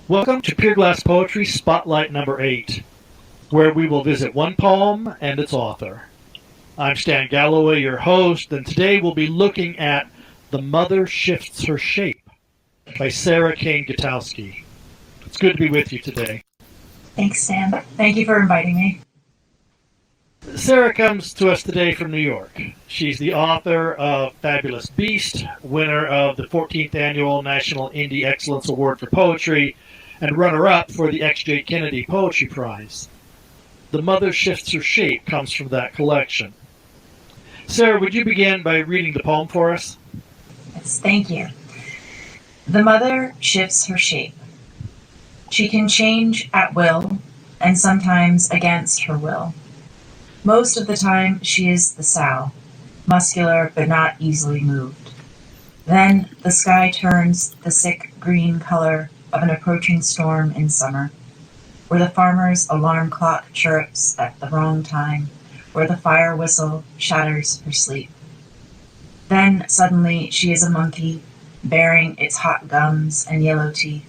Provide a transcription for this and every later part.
Welcome to Pier-Glass Poetry Spotlight number 8, where we will visit one poem and its author. I'm Stan Galloway, your host, and today we'll be looking at The Mother Shifts Her Shape by Kain Gutowski. It's good to be with you today. Thanks, Stan. Thank you for inviting me. Sarah comes to us today from New York. She's the author of Fabulous Beast, winner of the 14th Annual National Indie Excellence Award for Poetry, and runner-up for the X.J. Kennedy Poetry Prize. The Mother Shifts Her Shape comes from that collection. Sarah, would you begin by reading the poem for us? Yes, thank you. The mother shifts her shape. She can change at will, and sometimes against her will. Most of the time, she is the sow, muscular but not easily moved. Then the sky turns the sick green color of an approaching storm in summer, where the farmer's alarm clock chirrups at the wrong time, where the fire whistle shatters her sleep. Then suddenly she is a monkey, bearing its hot gums and yellow teeth,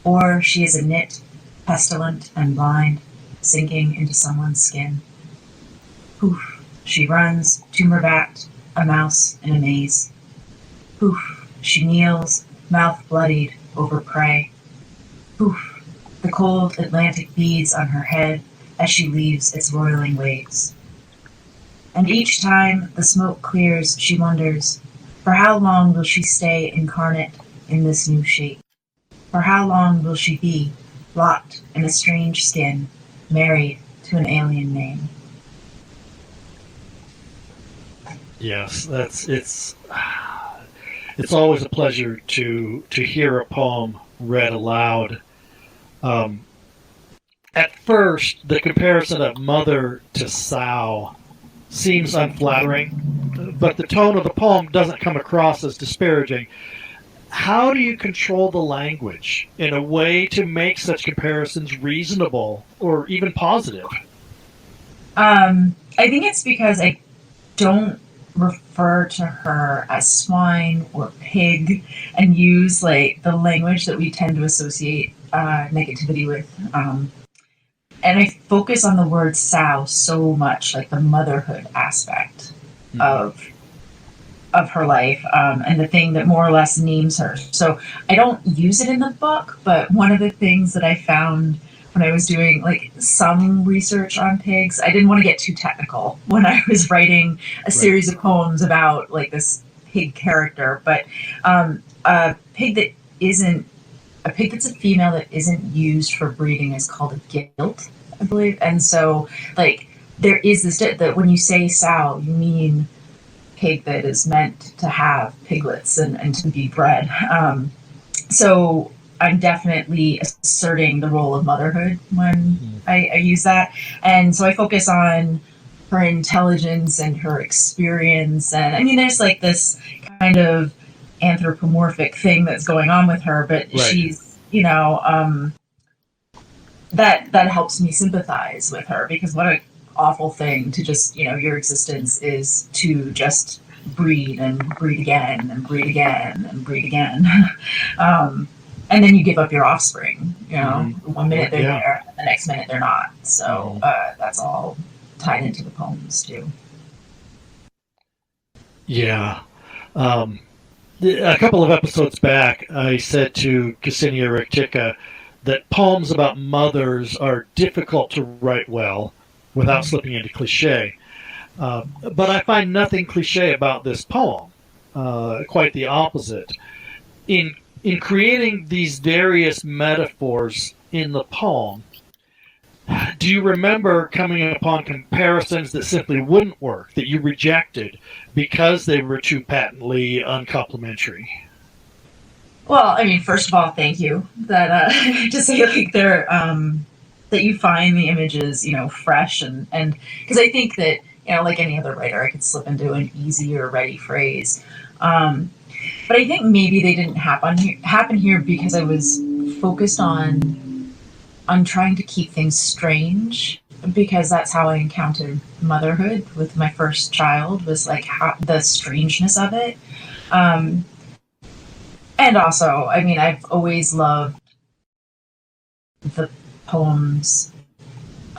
or she is a nit, pestilent and blind, sinking into someone's skin. Poof, she runs, tumor-backed, a mouse in a maze. Poof, she kneels, mouth bloodied, over prey. Poof, the cold Atlantic beads on her head as she leaves its roiling waves. And each time the smoke clears, she wonders, for how long will she stay incarnate in this new shape? For how long will she be locked in a strange skin, married to an alien name? Yes, it's always a pleasure to hear a poem read aloud. At first, the comparison of mother to sow seems unflattering, but the tone of the poem doesn't come across as disparaging. How do you control the language in a way to make such comparisons reasonable or even positive? I think it's because I don't refer to her as swine or pig and use like the language that we tend to associate negativity with. And I focus on the word sow so much, like the motherhood aspect of her life, and the thing that more or less names her. So I don't use it in the book, but one of the things that I found when I was doing like some research on pigs, I didn't want to get too technical when I was writing a series of poems about like this pig character, but a pig that's a female that isn't used for breeding is called a gilt, I believe. And so like there is this that when you say sow, you mean pig that is meant to have piglets and to be bred. So I'm definitely asserting the role of motherhood when I use that. And so I focus on her intelligence and her experience. And I mean, there's like this kind of anthropomorphic thing that's going on with her, but she's, that helps me sympathize with her, because what an awful thing to just, your existence is to just breed and breed again and breed again and breed again. And then you give up your offspring, one minute they're there, and the next minute they're not. So that's all tied into the poems too. Yeah. A couple of episodes back, I said to Ksenia Rektika that poems about mothers are difficult to write well without slipping into cliche. But I find nothing cliche about this poem. Quite the opposite. In creating these various metaphors in the poem, do you remember coming upon comparisons that simply wouldn't work, that you rejected because they were too patently uncomplimentary? Well, I mean, first of all, thank you that to say like they're that you find the images, fresh and because I think that like any other writer, I could slip into an easy or ready phrase. But I think maybe they didn't happen here because I was focused on trying to keep things strange, because that's how I encountered motherhood with my first child, was like the strangeness of it. And also, I mean, I've always loved the poems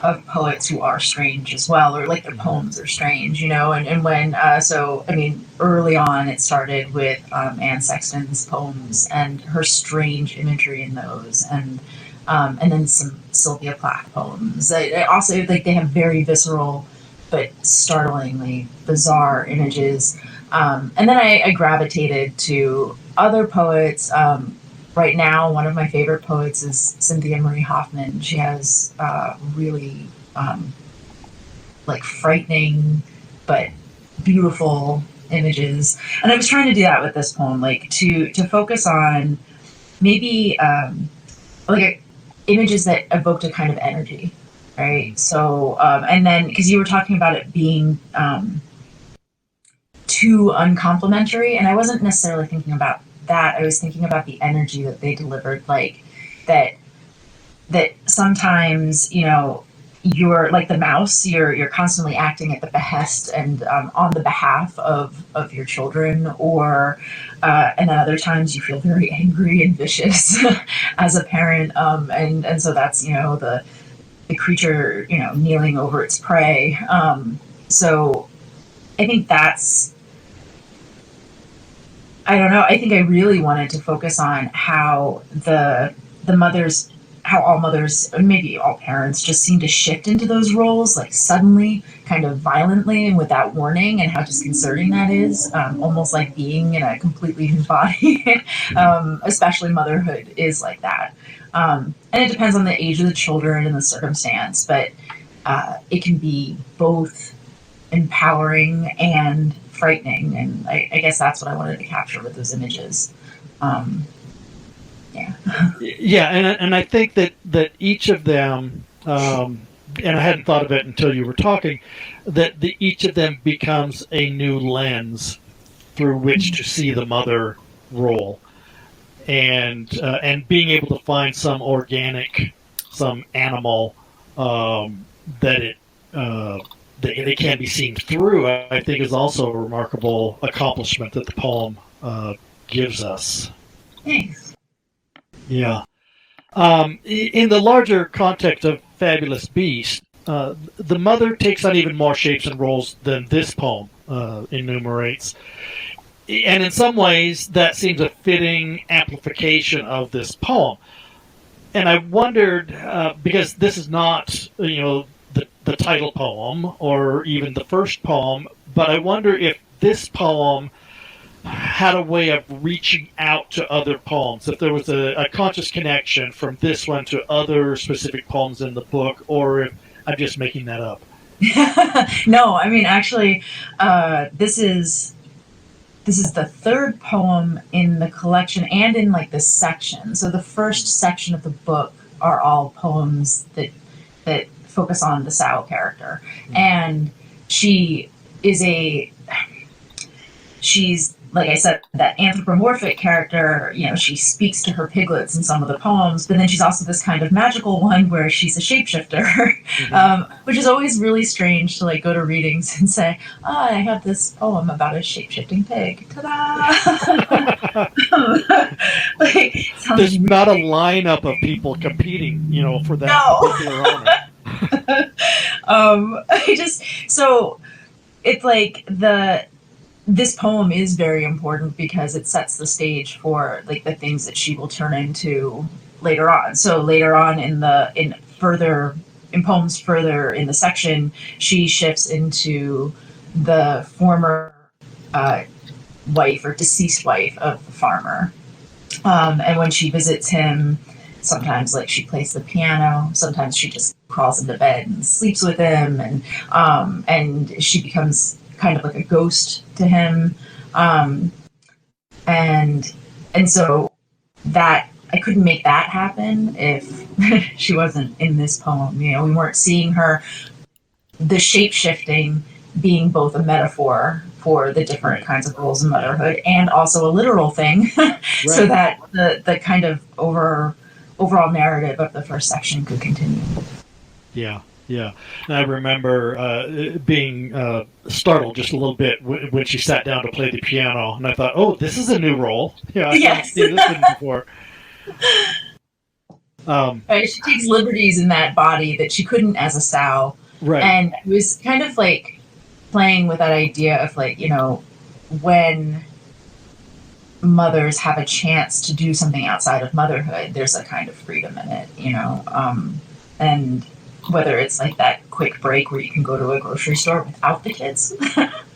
of poets who are strange as well, or like their poems are strange, you know. And when so I mean, early on it started with Anne Sexton's poems and her strange imagery in those, and then some Sylvia Plath poems. I also like they have very visceral but startlingly bizarre images. And then I gravitated to other poets. Right now, one of my favorite poets is Cynthia Marie Hoffman. She has really like frightening but beautiful images, and I was trying to do that with this poem, like to focus on maybe like images that evoked a kind of energy, right? So and then because you were talking about it being too uncomplimentary, and I wasn't necessarily thinking about that. I was thinking about the energy that they delivered, like that sometimes, you know, you're like the mouse, you're constantly acting at the behest and on the behalf of your children, or and then other times you feel very angry and vicious as a parent, and so that's, you know, the creature, you know, kneeling over its prey. So I think that's, I don't know. I think I really wanted to focus on how the mothers, how all mothers, and maybe all parents, just seem to shift into those roles like suddenly, kind of violently, and without warning, and how disconcerting that is. Almost like being in a completely new body. Especially motherhood is like that, and it depends on the age of the children and the circumstance, but it can be both empowering and frightening, and I guess that's what I wanted to capture with those images. Yeah. Yeah, and I think that each of them, and I hadn't thought of it until you were talking, that each of them becomes a new lens through which to see the mother role, and being able to find some organic, some animal that it that it can be seen through, I think is also a remarkable accomplishment that the poem gives us. Thanks. Yeah. In the larger context of Fabulous Beast, the mother takes on even more shapes and roles than this poem enumerates. And in some ways, that seems a fitting amplification of this poem. And I wondered, because this is not, you know, the title poem or even the first poem, but I wonder if this poem had a way of reaching out to other poems, if there was a conscious connection from this one to other specific poems in the book, or if I'm just making that up. No, I mean, actually, this is the third poem in the collection and in like this section. So the first section of the book are all poems that focus on the Sao character, and she is she's, like I said, that anthropomorphic character. You know, she speaks to her piglets in some of the poems, but then she's also this kind of magical one where she's a shapeshifter, which is always really strange to like go to readings and say, "Oh, I have this poem about a shapeshifting pig." Ta-da! Like, there's not a lineup of people competing, you know, for that particular honor. I just, so it's like this poem is very important because it sets the stage for like the things that she will turn into later on. So later on in poems further in the section, she shifts into the former wife or deceased wife of the farmer. And when she visits him, sometimes like she plays the piano, sometimes she just crawls into bed and sleeps with him, and she becomes kind of like a ghost to him, and so that I couldn't make that happen if she wasn't in this poem. You know, we weren't seeing her, the shape shifting being both a metaphor for the different kinds of roles in motherhood and also a literal thing, so that the kind of overall narrative of the first section could continue. Yeah. Yeah, and I remember being startled just a little bit when she sat down to play the piano, and I thought, "Oh, this is a new role." Yeah, I haven't seen this one before. Right? She takes liberties in that body that she couldn't as a sow. Right. And it was kind of like playing with that idea of like, when mothers have a chance to do something outside of motherhood, there's a kind of freedom in it, and whether it's like that quick break where you can go to a grocery store without the kids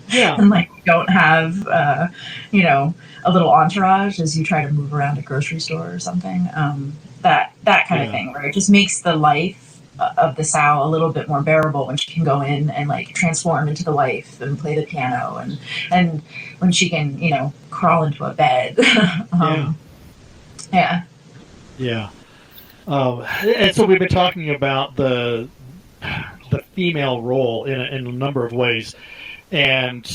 Yeah. and like don't have, a little entourage as you try to move around a grocery store or something. That kind of Yeah. thing where it just makes the life of the sow a little bit more bearable when she can go in and like transform into the wife and play the piano and when she can crawl into a bed. Yeah. Yeah. Yeah. And so we've been talking about the female role in a number of ways, and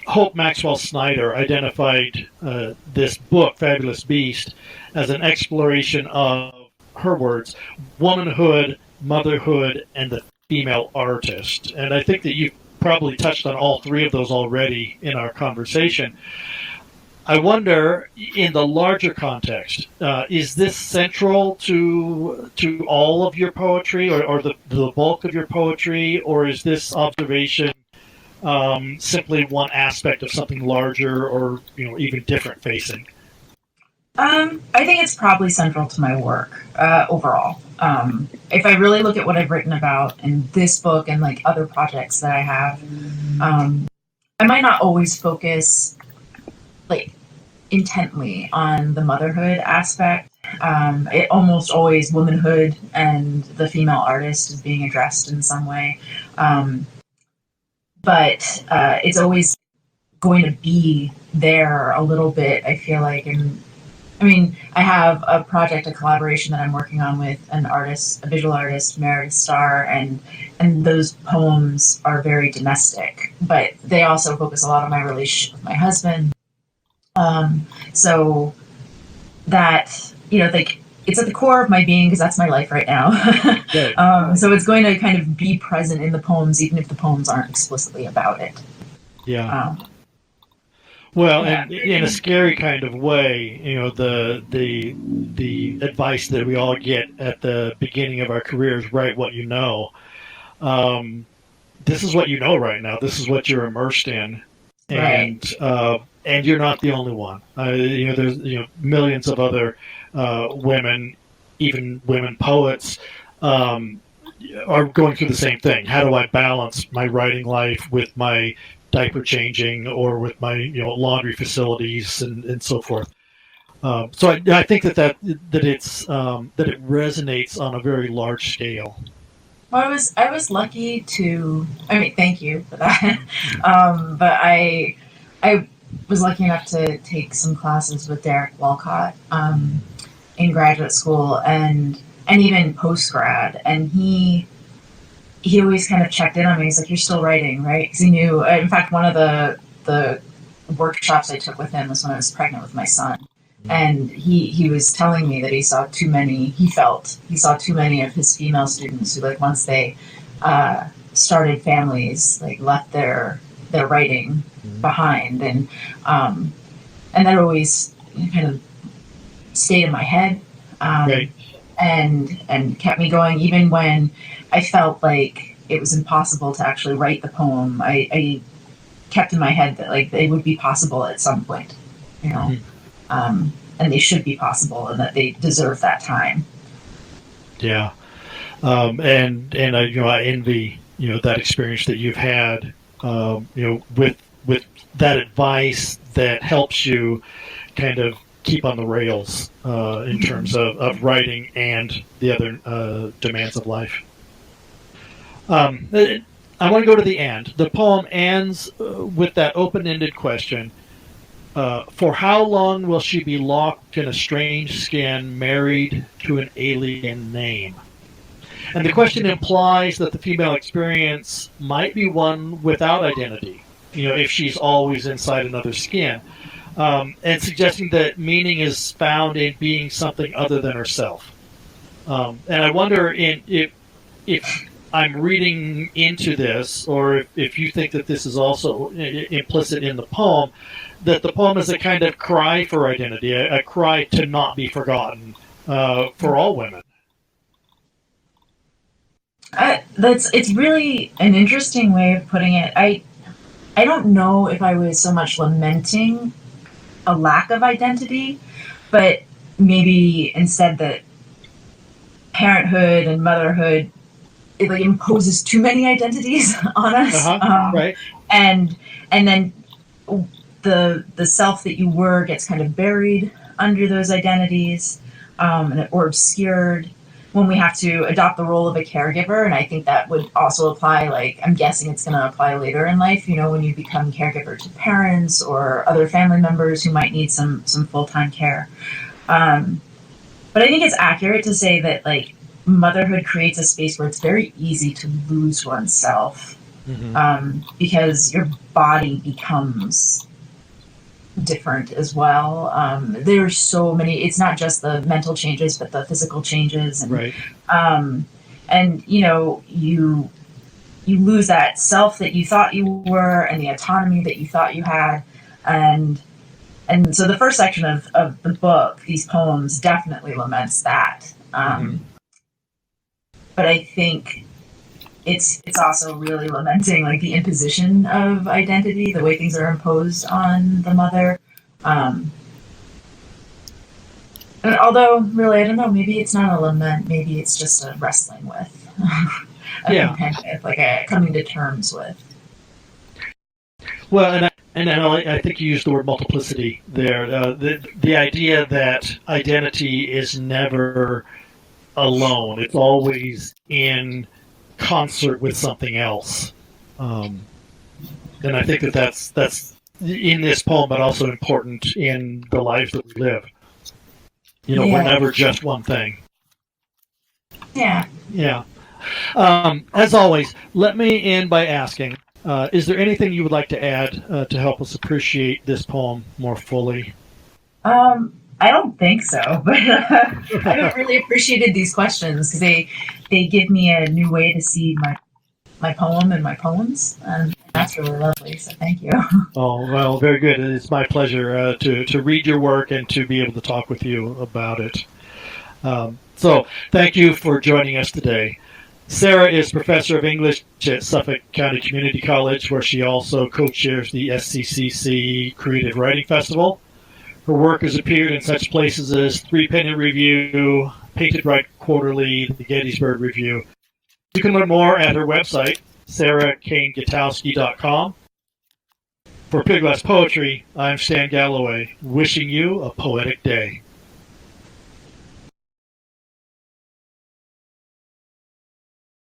Hope Maxwell Snyder identified this book, Fabulous Beast, as an exploration of her words, womanhood, motherhood, and the female artist. And I think that you've probably touched on all three of those already in our conversation. I wonder, in the larger context, is this central to all of your poetry, or the bulk of your poetry, or is this observation simply one aspect of something larger, or even different facing? I think it's probably central to my work overall. If I really look at what I've written about in this book and like other projects that I have, I might not always focus like intently on the motherhood aspect. It almost always womanhood and the female artist is being addressed in some way. But it's always going to be there a little bit, I feel like. And I mean, I have a project, a collaboration that I'm working on with an artist, a visual artist, Meredith Starr, and those poems are very domestic, but they also focus a lot on my relationship with my husband. So that like it's at the core of my being because that's my life right now. Right. So it's going to kind of be present in the poems, even if the poems aren't explicitly about it. Yeah. Um, Well, yeah. and in a scary kind of way, the advice that we all get at the beginning of our careers: write what you know. Um, this is what you know right now. This is what you're immersed in, Right. and you're not the only one. There's millions of other women, even women poets, um, are going through the same thing. How do I balance my writing life with my diaper changing or with my laundry facilities and so forth? So I think that it resonates on a very large scale. Well, I was lucky to. I mean, thank you for that. But I was lucky enough to take some classes with Derek Walcott in graduate school and even post grad, and he always kind of checked in on me. He's like, "You're still writing, right?" Because he knew. In fact, one of the workshops I took with him was when I was pregnant with my son, and he was telling me that he saw too many. He felt he saw too many of his female students who, like, once they started families, like left their writing behind, and that always kind of stayed in my head. Um, Right. and kept me going even when I felt like it was impossible to actually write the poem. I kept in my head that like they would be possible at some point, you know, Mhm. and they should be possible, and that they deserve that time. Yeah. And I envy that experience that you've had. With that advice that helps you kind of keep on the rails in terms of writing and the other demands of life. I want to go to the end. The poem ends with that open-ended question: for how long will she be locked in a strange skin, married to an alien name? And the question implies that the female experience might be one without identity, if she's always inside another skin, and suggesting that meaning is found in being something other than herself. And I wonder if I'm reading into this, or if you think that this is also implicit in the poem, that the poem is a kind of cry for identity, a cry to not be forgotten for all women. It's really an interesting way of putting it. I don't know if I was so much lamenting a lack of identity, but maybe instead that parenthood and motherhood, it like imposes too many identities on us, Right. and then the self that you were gets kind of buried under those identities, or obscured when we have to adopt the role of a caregiver. And I think that would also apply, like, I'm guessing it's going to apply later in life, when you become caregiver to parents or other family members who might need some full-time care. But I think it's accurate to say that, like, motherhood creates a space where it's very easy to lose oneself, because your body becomes different as well. There's so many. It's not just the mental changes, but the physical changes, and Right. And you lose that self that you thought you were, and the autonomy that you thought you had, and so the first section of the book, these poems, definitely laments that. But I think it's also really lamenting, like, the imposition of identity, the way things are imposed on the mother. And although, really, I don't know, maybe it's not a lament, maybe it's just a wrestling with, like a coming to terms with. Well, and I think you used the word multiplicity there. The idea that identity is never alone; it's always in concert with something else. And I think that's in this poem, but also important in the life that we live. We're never just one thing. Yeah. Yeah. As always, let me end by asking, is there anything you would like to add to help us appreciate this poem more fully? I don't think so, but I've really appreciated these questions because they give me a new way to see my poem and my poems, and that's really lovely. So thank you. Oh, well, very good. It's my pleasure to read your work and to be able to talk with you about it. So thank you for joining us today. Sarah is professor of English at Suffolk County Community College, where she also co-chairs the SCCC Creative Writing Festival. Her work has appeared in such places as Three Penny Review, Painted Right Quarterly, the Gettysburg Review. You can learn more at her website, sarahkaingutowski.com. For Pier-Glass Poetry, I'm Stan Galloway, wishing you a poetic day.